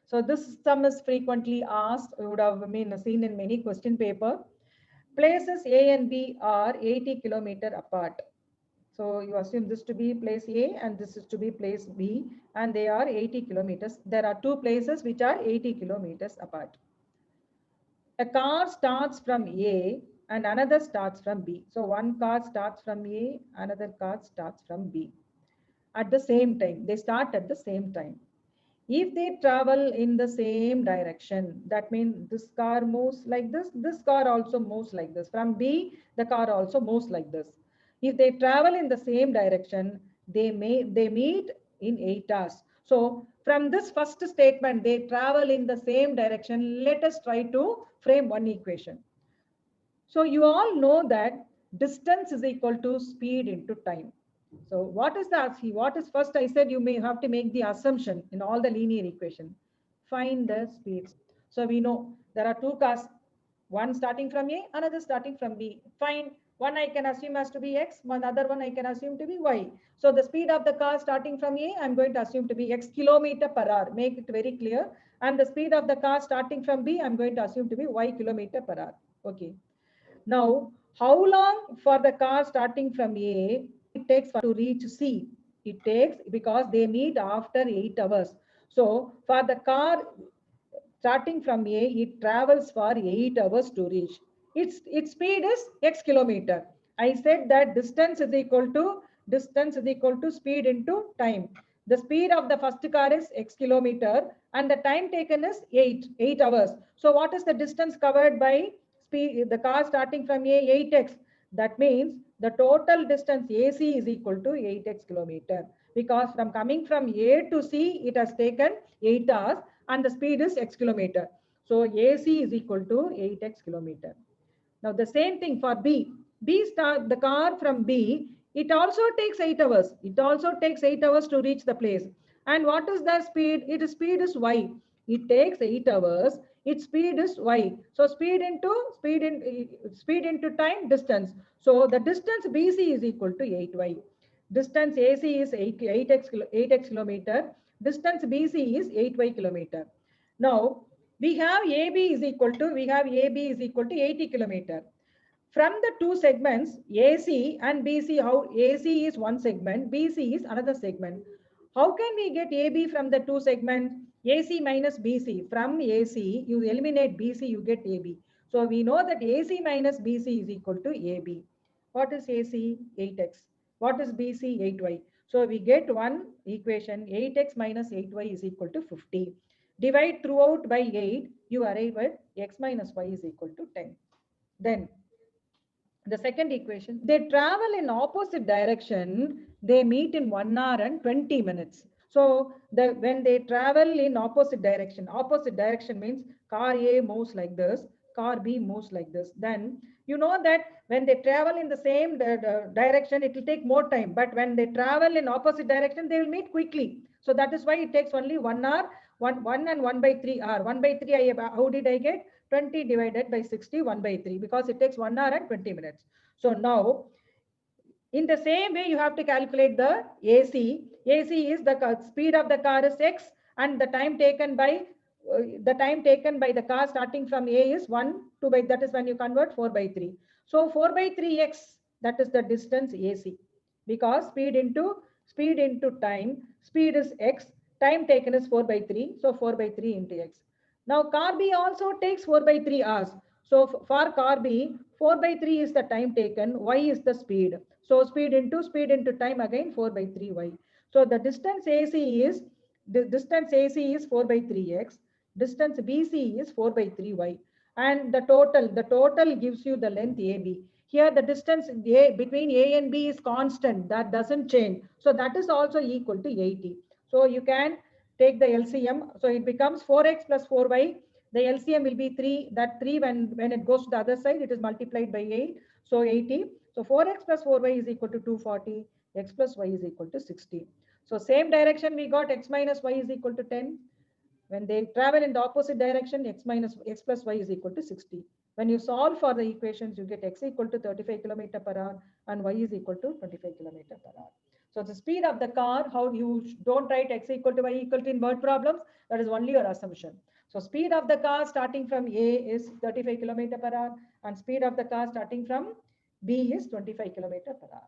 So this sum is frequently asked. You would have seen in many question paper. Places A and B are 80 kilometer apart. So you assume this to be place A and this is to be place B, and they are 80 kilometers. There are two places which are 80 kilometers apart. A car starts from A and another starts from B. So one car starts from A, another car starts from B. At the same time, they start at the same time. If they travel in the same direction, that means this car moves like this car also moves like this. From B, the car also moves like this. If they travel in the same direction, they meet in 8 hours. So from this first statement, they travel in the same direction. Let us try to frame one equation. So you all know that distance is equal to speed into time. So what is first I said you may have to make the assumption in all the linear equation. Find the speeds. So we know there are two cars, one starting from A, another starting from B. Find one I can assume has to be X, one other one I can assume to be Y. So the speed of the car starting from A, I'm going to assume to be X kilometer per hour. Make it very clear. And the speed of the car starting from B, I'm going to assume to be Y kilometer per hour. Okay. Now, how long for the car starting from A it takes to reach C? It takes because they meet after 8 hours. So for the car starting from A, it travels for 8 hours to reach. Its speed is X kilometer. I said that distance is equal to speed into time. The speed of the first car is X kilometer and the time taken is 8 hours. So what is the distance covered by speed, the car starting from A, 8x? That means the total distance AC is equal to 8x kilometer, because from coming from A to C, it has taken 8 hours and the speed is x kilometer. So AC is equal to 8x kilometer. Now the same thing for B. The car from B, it also takes 8 hours. It also takes 8 hours to reach the place. And what is the speed? Its speed is y. It takes 8 hours. Its speed is y. So speed into time distance. So the distance BC is equal to 8y. Distance AC is 8x kilometer. Distance BC is 8y kilometer. Now AB is equal to 80 kilometer. From the two segments AC and BC, how AC is one segment, BC is another segment. How can we get AB from the two segments? AC minus BC. From AC, you eliminate BC, you get AB. So we know that AC minus BC is equal to AB. What is AC? 8x. What is BC? 8y. So we get one equation, 8x minus 8y is equal to 50. Divide throughout by 8, you arrive at x minus y is equal to 10. Then the second equation, they travel in opposite direction, they meet in 1 hour and 20 minutes. So when they travel in opposite direction means car A moves like this, car B moves like this. Then you know that when they travel in the same direction, it will take more time. But when they travel in opposite direction, they will meet quickly. So that is why it takes only 1 hour, 1 and 1 by 3 hour. 1 by 3, how did I get? 20 divided by 60, 1 by 3, because it takes 1 hour and 20 minutes. So now, in the same way, you have to calculate the AC. AC is the speed of the car is x, and the time taken by the car starting from A is 1, 2 by, that is when you convert 4 by 3. So 4 by 3x, that is the distance AC, because speed into time, speed is x, time taken is 4 by 3, so 4 by 3 into x. Now car B also takes 4 by 3 hours. So for car B, 4 by 3 is the time taken, y is the speed. So speed into time, again 4 by 3y. So the distance AC is 4 by 3x, distance BC is 4 by 3y, and the total gives you the length AB. Here the distance between A and B is constant, that doesn't change. So that is also equal to 80. So you can take the LCM. So it becomes 4x plus 4y. The LCM will be 3. That 3, when it goes to the other side, it is multiplied by 8. So 80. So 4x plus 4y is equal to 240. X plus y is equal to 60. So same direction we got x minus y is equal to 10. When they travel in the opposite direction, x plus y is equal to 60. When you solve for the equations, you get x equal to 35 km per hour and y is equal to 25 km per hour. So the speed of the car, how you don't write x equal to y equal to in word problems, that is only your assumption. So speed of the car starting from A is 35 km per hour and speed of the car starting from B is 25 km per hour.